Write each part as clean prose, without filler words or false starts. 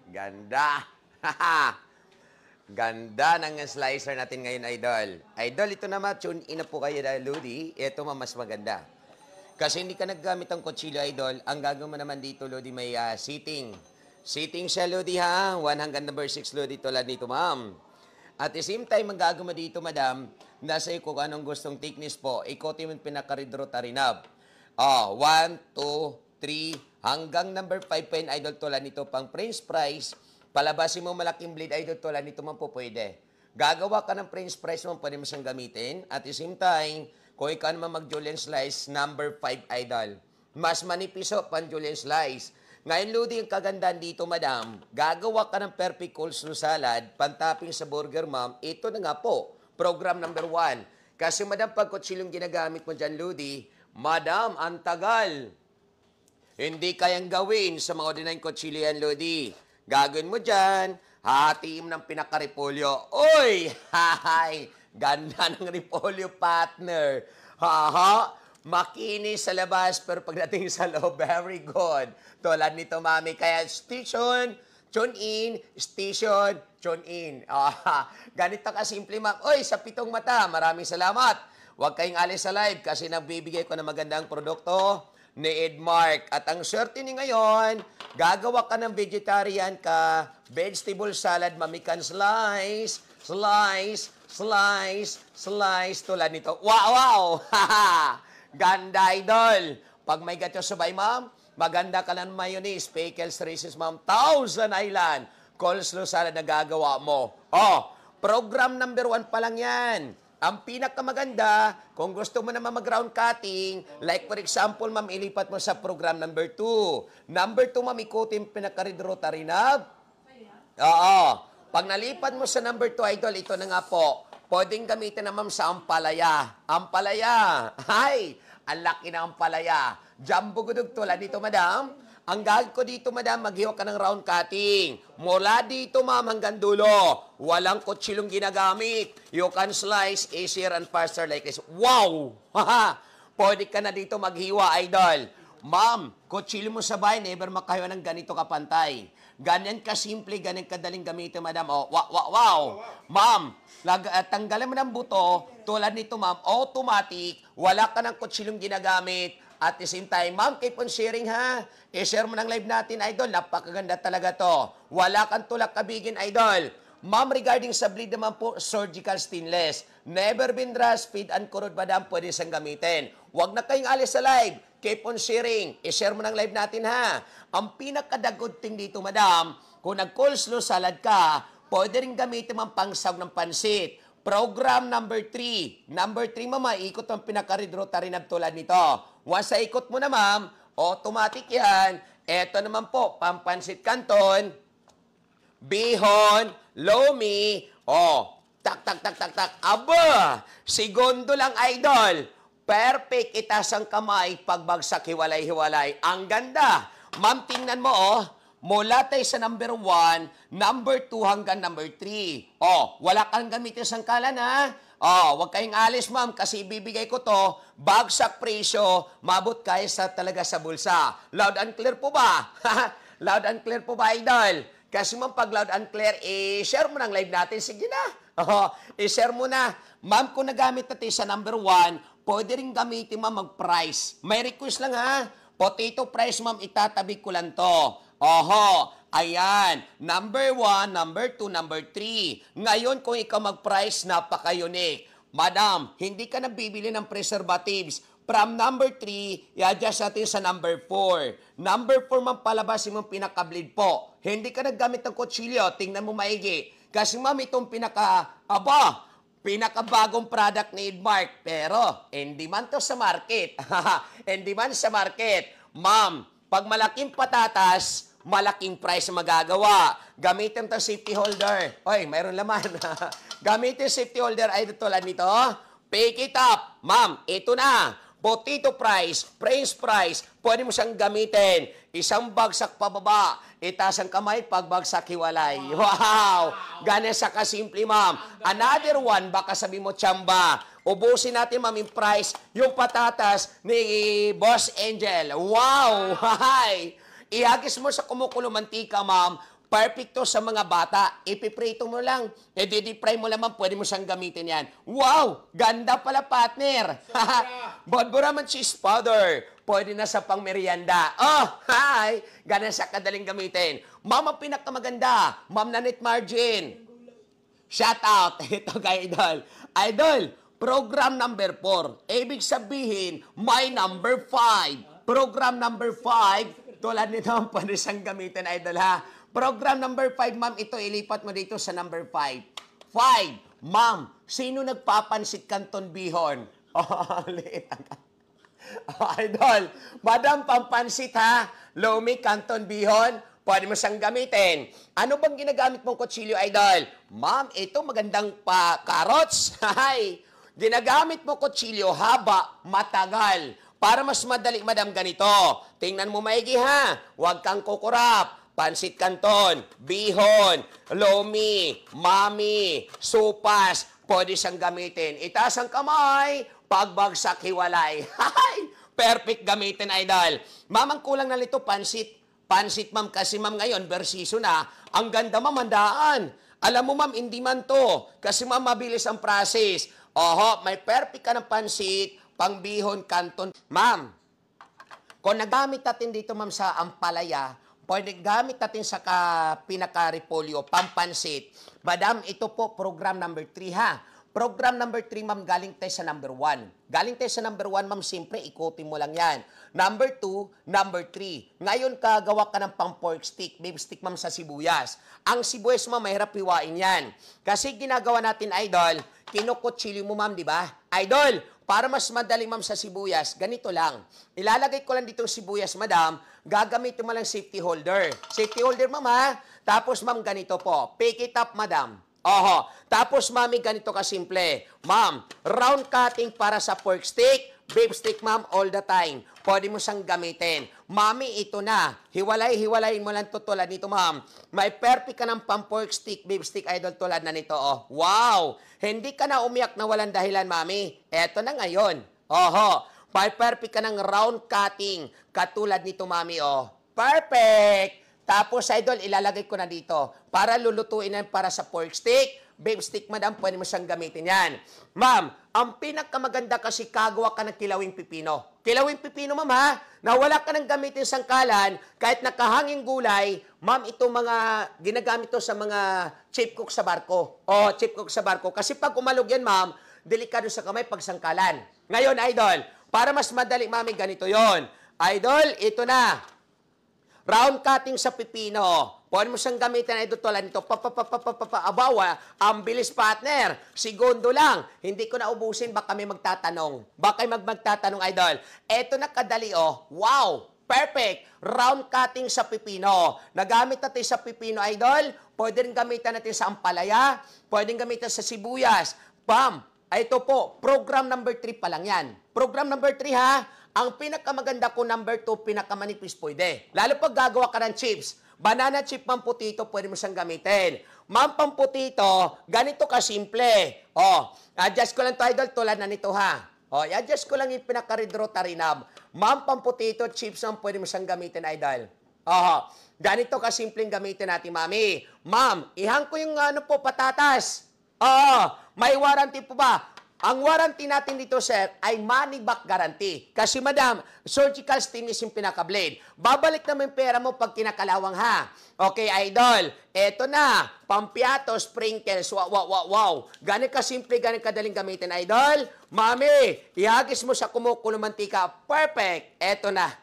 Ganda. Ganda ng slicer natin ngayon, Idol. Idol, ito naman, tune in na po kayo na, Lodi. Ito mas maganda. Kasi hindi ka naggamit ng kutsilyo, Idol. Ang gagawin mo naman dito, Lodi, may seating. Seating siya, Lodi, ha? 1 hanggang number 6, Lodi, tulad nito, ma'am. At the same time, ang gagawin mo dito, madam, nasa iyo kung anong gustong thickness po. Ikotin mo yung pinaka-ridrotary knob. 1, 2, 3, hanggang number 5 pa yun, Idol, tulad nito, pang French fries. Palabasin mo malaking blade, Idol, tulad nito man po pwede. Gagawa ka ng French fries mo, pwede mo siyang gamitin. At the same time, kung ikaw naman mag-julienne slice, number 5, Idol. Mas manipiso pang julienne slice. Ngayon, Lodi, ang kagandahan dito, madam, gagawa ka ng perfect coleslaw salad, pantapping sa burger, ma'am. Ito na nga po, program number 1. Kasi, madam, pag kutsilyong ginagamit mo dyan, Lodi, madam, ang tagal. Hindi kayang gawin sa mga ordinary kutsilyo yan, Lodi. Gagawin mo dyan, hatiin ng pinaka-repolyo. Uy! Hahay! Ganda ng repolyo, partner. Haha! Makinis sa labas, pero pagdating sa loob, very good. Tulad nito, mami. Kaya station, tune in, station, tune in. Ganito kasimple, ma'am. Uy, sa pitong mata, maraming salamat. Huwag kayong alis sa live kasi nagbibigay ko ng magandang produkto ni Edmark. At ang swerte ni ngayon, gagawa ka ng vegetarian ka, vegetable salad, mamikan slice, slice, slice, slice, tulad nito. Wow, wow! Ganda, Idol. Pag may gato sabay, ma'am, maganda ka ng mayonnaise, pickles, raisins, ma'am, Thousand Island, coleslaw salad na gagawa mo. Program number 1 pa lang yan. Ang pinakamaganda, kung gusto mo naman mag-round cutting, like for example, ma'am, ilipat mo sa program number 2. Number 2, ma'am, ikutin pinaka-rotary knob. Oo. Pag nalipat mo sa number 2, Idol, ito na nga po. Pwedeng gamitin na, ma'am, sa ampalaya. Ampalaya. Hay! Ang laki na ampalaya. Jumbo gudog tulad dito, madam. Ang gagawin ko dito, madam, maghiwa ka ng round cutting. Mula dito, ma'am, hanggang dulo. Walang kutsilong ginagamit. You can slice easier and faster like this. Wow! Pwede ka na dito maghiwa, Idol. Ma'am, kutsilyo mo sa bahay, never makahiwa ng ganito kapantay. Ganyan kasimple, ganyan kadaling gamitin, madam. Wow! Ma'am, tanggalin mo ng buto, tulad nito, ma'am, automatic, wala ka ng kutsilyong ginagamit. At the same time, ma'am, keep on sharing, ha? I-share mo ng live natin, Idol. Napakaganda talaga to. Wala kang tulak kabigin, Idol. Ma'am, regarding sa blade naman po, surgical stainless. Never been rust, feed and corrode, madam, pwede siyang gamitin. Huwag na kayong alis sa live. Keep on sharing. I-share mo ng live natin, ha? Ang pinakadagood thing dito, madam, kung nag-coleslaw salad ka, pwede rin gamitin ang pangsawg ng pansit. Program number 3. Number 3, mama, ikot ang pinaka-rotary knob tulad nito. Once sa ikot mo na, ma'am, automatic yan. Ito naman po, pampansit canton, bihon, lomi, tak, tak, tak, tak, tak. Aba, segundo lang, Idol. Perfect, itaas ang kamay, pagbagsak, hiwalay-hiwalay. Ang ganda. Ma'am, tingnan mo, mula tayo sa number 1, number 2 hanggang number 3. Wala kang gamitin sangkalan, ha? Huwag kayong alis, ma'am, kasi ibibigay ko to, bagsak presyo, mabot kayo talaga sa bulsa. Loud and clear po ba? Loud and clear po ba, Idol? Kasi ma'am, pag loud and clear, i-share mo ng live natin. Sige na. I-share mo na. Ma'am, kung nagamit natin sa number 1, pwede rin gamitin, ma'am, mag-price. May request lang, ha? Potato price, ma'am, itatabi ko lang to. Ayan. Number 1, number 2, number 3. Ngayon, kung ikaw mag-price, napaka-unique. Madam, hindi ka nabibili ng preservatives. From number 3, i-adjust natin sa number 4. Number 4, ma'am, palabasin mo pinaka-bleed po. Hindi ka naggamit ng kutsilyo. Tingnan mo maigi. Kasi, ma'am, itong pinakabagong product ni Edmark. Pero, hindi man to sa market. Hindi man sa market. Ma'am, pag malaking patatas, malaking price magagawa. Gamitin itong safety holder. Oy, mayroon laman. Gamitin safety holder ay tulad nito. Pick it up. Ma'am, ito na. Potato price, French fries, pwede mo siyang gamitin. Isang bagsak pababa, itaas ang kamay, pagbagsak hiwalay. Wow! Ganyan sa kasimple, ma'am. Another one, baka sabi mo, tsamba. Ubusin natin, ma'am, yung price, yung patatas ni Boss Angel. Wow! Hi! Ihagis mo sa kumukulong mantika, ma'am. perfect to sa mga bata. Ipiprito mo lang. Di-fry mo lang, ma'am. Pwede mo siyang gamitin yan. Wow! Ganda pala, partner. Bodbora man cheese powder. Pwede na sa pangmerienda. Oh, hi! Ganun siya kadaling gamitin. Ma'am, ang pinakamaganda. Ma'am Nanette Margin. Shout out. Ito kay Idol. Idol, program number 4. Ibig sabihin, may number 5. Program number 5, tulad nito, pwede siyang gamitin, Idol, ha? Program number 5, ma'am, ito, ilipat mo dito sa number 5. 5, ma'am, sino nagpapansit Canton Bihon? Oh, liit. Idol, madam, pampansit, ha? Lomi, Canton Bihon, pwede mo siyang gamitin. Ano bang ginagamit mong kutsilyo, Idol? Ma'am, ito magandang carrots. Hay! Ginagamit mo kutsilyo haba, matagal. Para mas madali, madam, ganito. Tingnan mo maigi, ha? Huwag kang kukurap. Pansit Canton, bihon, lomi, mami, supas, pwede siyang gamitin. Itaas ang kamay, pagbagsak, hiwalay. Hay! Perfect gamitin, Idol. Ma'am, ang kulang na nito, pansit. Pansit, ma'am, kasi ma'am ngayon, versiso na, ang ganda, ma'am, handaan. Alam mo, ma'am, hindi man to. Kasi, ma'am, mabilis ang process. Oho, may perfect ka ng pansit, pangbihon, Canton. Ma'am, kung nagamit natin dito, ma'am, sa ampalaya, pwede gamit natin sa pinaka-repolyo, pampansit. Madam, ito po, program number 3, ha? Program number 3, ma'am, galing tayo sa number 1. Galing tayo sa number 1, ma'am, simple, ikutin mo lang yan. Number 2, number 3. Ngayon, kagawa ka ng pang-pork stick, beef stick, ma'am, sa sibuyas. Ang sibuyas, ma'am, mahirap hiwain yan. Kasi ginagawa natin, Idol, kinukutsilyo mo, ma'am, di ba? Idol, para mas madali, ma'am, sa sibuyas, ganito lang. Ilalagay ko lang dito sibuyas, madam, gagamitin mo lang safety holder. Safety holder, ma'am, ha? Tapos, ma'am, ganito po. Pick it up, madam. Oho. Tapos, mami, ganito kasimple. Ma'am, round cutting para sa pork stick, beef stick, ma'am, all the time. Pwede mo siyang gamitin. Mami, ito na. Hiwalay-hiwalayin mo lang to tulad nito, ma'am. May perfect ka ng pang-pork stick, beef stick, Idol, tulad na nito, oh. Wow! Hindi ka na umiyak na walang dahilan, mami. Eto na ngayon. Oho. May perfect ka ng round cutting, katulad nito, mami, oh. Perfect! Tapos, Idol, ilalagay ko na dito para lulutuin yan para sa pork stick, beef stick, madam, pwede mo siyang gamitin yan. Ma'am, ang pinakamaganda kasi kagawa ka ng kilawing pipino. Kilawing pipino, ma'am, ha? Na wala ka nang gamitin sangkalan, kahit nakahanging gulay, ma'am, ito mga ginagamit to sa mga chip cook sa barko. O, chip cook sa barko. Kasi pag umalog yan, ma'am, delikado sa kamay pag sangkalan. Ngayon, Idol, para mas madali, mami, ganito yon. Idol, ito na. Round cutting sa pipino. Pwede mo siyang gamitin na ito tulad nito. Abawa, ang bilis, partner. Segundo lang. Hindi ko na ubusin. Baka may magtatanong. Baka may magtatanong, Idol. Ito na kadali, oh. Wow! Perfect! Round cutting sa pipino. Nagamit natin sa pipino, Idol. Pwede rin gamitan natin sa ampalaya. Pwede rin gamitan sa sibuyas. Bam! Ito po, program number 3 pa lang yan. Program number 3, ha? Ang pinakamaganda ko, number 2, pinakamanipis pwede. Lalo pag gagawa ka ng chips. Banana chip, ma'am, putito, pwede mo siyang gamitin. Ma'am, pamputito, ganito kasimple. O, adjust ko lang to, Idol, tulad na nito, ha? O, i-adjust ko lang yung pinaka-rotary knob. Ma'am, pamputito, chips, ma'am, pwede mo siyang gamitin, Idol. O, ganito kasimpleng gamitin natin, mami. Ma'am, ihang ko yung patatas. Oo, may warranty po ba? Ang warranty natin dito, sir, ay money back guarantee. Kasi, madam, surgical stainless yung pinaka-blade. Babalik naman yung pera mo pag kinakalawang, ha? Okay, Idol. Eto na. Pampiato, sprinkles. Wow. Ganun kasimple, ganun kadaling gamitin, Idol. Mami, ihagis mo sa kumukulong mantika. Perfect. Eto na.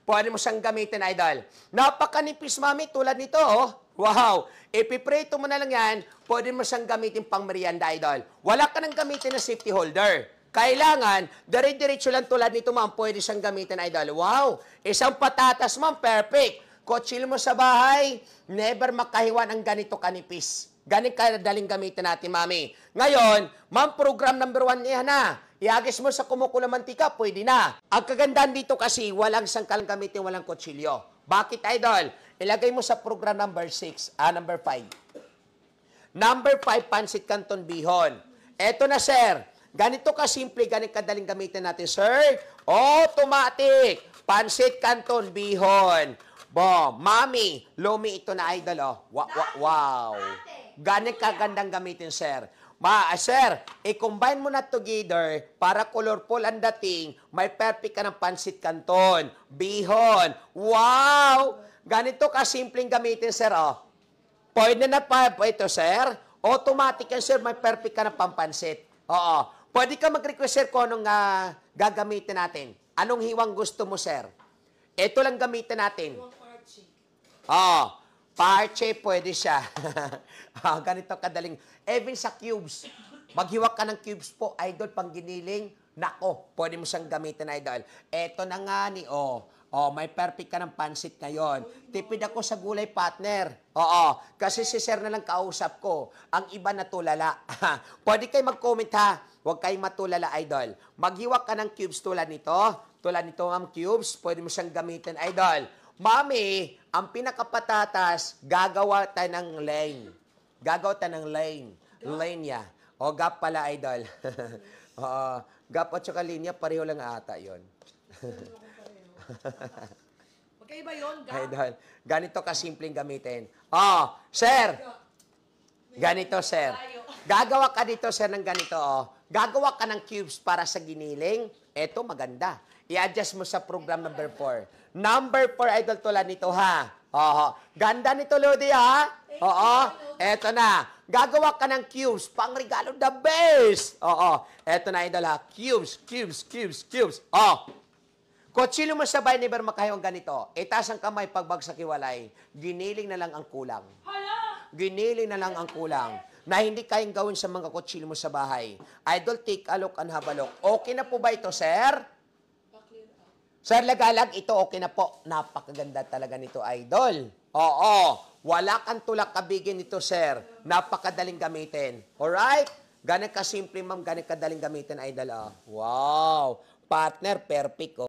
Pwede mo siyang gamitin, Idol. Napakanipis, mami, tulad nito, oh. Wow! Ipiprito mo na lang yan, pwede mo siyang gamitin pang merienda, Idol. Wala ka nang gamitin na safety holder. Kailangan, dire-diretso lang tulad nito, ma'am, pwede siyang gamitin, Idol. Wow! Isang patatas, ma'am, perfect. Kutsilyo mo sa bahay, never makahiwan ang ganito kanipis. Ganit kadaling gamitin natin, mami. Ngayon, ma'am, program number 1 yan na. Iagis mo sa kumukulang mantika, pwede na. Ang kagandahan dito kasi, walang sangkalang gamitin, walang kutsilyo. Bakit, Idol? Ilagay mo sa program number 6, number 5. Number 5, Pansit Canton Bihon. Eto na, sir. Ganito kasimple, ganito kadaling gamitin natin, sir. Automatic. Pansit Canton Bihon. Mami, Lumi ito na idol, oh. Wow. Ganit kagandang gamitin, sir. Sir, i-combine mo na together para colorful ang dating, may perfect ka ng pansit canton, bihon. Wow! Ganito ka-simpleng gamitin, sir, oh. Pwede na pa ito, sir. Automatic yan, sir, may perfect ka ng pampansit. Oo. Pwede ka mag-request, sir, kung anong gagamitin natin. Anong hiwang gusto mo, sir? Ito lang gamitin natin. Parche, pwede siya. Ganito kadaling. Even sa cubes. Maghiwak ka ng cubes po, idol, pang giniling. Nako, pwede mo siyang gamitin, idol. Eto na nga ni, may perfect ka ng pansit ngayon. Tipid ako sa gulay, partner. Kasi si sir na lang kausap ko. Ang iba natulala. Pwede kayo mag-comment, ha? Huwag kayong matulala, idol. Maghiwak ka ng cubes tulad nito. Tulad nito, ma'am, cubes. Pwede mo siyang gamitin, idol. Mami, ang pinakapatatas, gagawa tayo ng lane. Gagawa tayo ng lane. Lane niya. Gap pala, idol. Gap at saka linya, pareho lang ata yun. Magkaiba yun, gap. Idol, ganito kasimpleng gamitin. Sir! Ganito, sir. Gagawa ka dito, sir, ng ganito, Gagawa ka ng cubes para sa giniling. Eto, maganda. I-adjust mo sa program number 4. Number 4, idol, tulad nito, ha? Ganda nito, Lodi, ha? Eto na. Gagawa ka ng cubes. Pang regalo, the best. Eto na, idol, ha? Cubes. Kutsilyo mo sabay, never makahayong ganito. Itaas ang kamay, pagbagsak iwalay. Giniling na lang ang kulang. Giniling na lang ang kulang. Na hindi kayang gawin sa mga kutsilyo mo sa bahay. Idol, take a look and have a look. Okay na po ba ito, sir? Sir Lagalag, ito okay na po. Napakaganda talaga nito, idol. Wala kang tulak kabigin nito, sir. Napakadaling gamitin. Alright? Ganit ka simple, ma'am. Ganit kadaling gamitin, idol. Wow. Partner, perfect.